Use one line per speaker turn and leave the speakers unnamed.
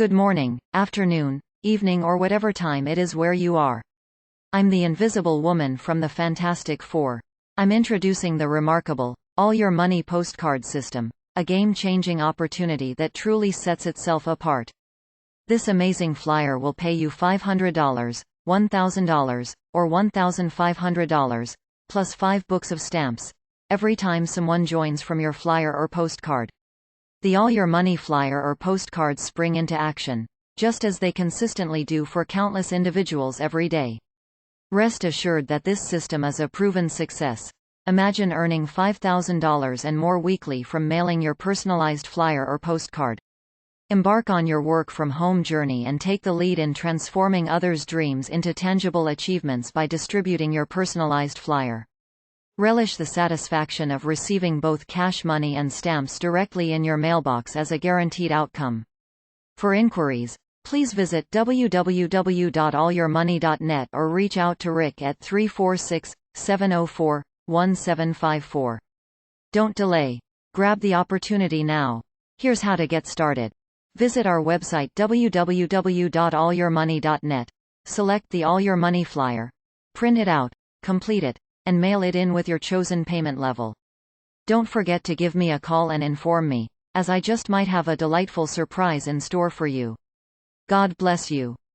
Good morning, afternoon, evening or whatever time it is where you are. I'm the Invisible Woman from the Fantastic Four. I'm introducing the remarkable, All Your Money Postcard System, a game-changing opportunity that truly sets itself apart. This amazing flyer will pay you $500, $1,000, or $1,500, plus 5 books of stamps, every time someone joins from your flyer or postcard. The All Your Money flyer or postcards spring into action, just as they consistently do for countless individuals every day. Rest assured that this system is a proven success. Imagine earning $5,000 and more weekly from mailing your personalized flyer or postcard. Embark on your work-from-home journey and take the lead in transforming others' dreams into tangible achievements by distributing your personalized flyer. Relish the satisfaction of receiving both cash money and stamps directly in your mailbox as a guaranteed outcome. For inquiries, please visit www.allyourmoney.net or reach out to Rick at 346-704-1754. Don't delay. Grab the opportunity now. Here's how to get started. Visit our website www.allyourmoney.net. Select the All Your Money flyer. Print it out, complete it, and mail it in with your chosen payment level. Don't forget to give me a call and inform me, as I just might have a delightful surprise in store for you. God bless you.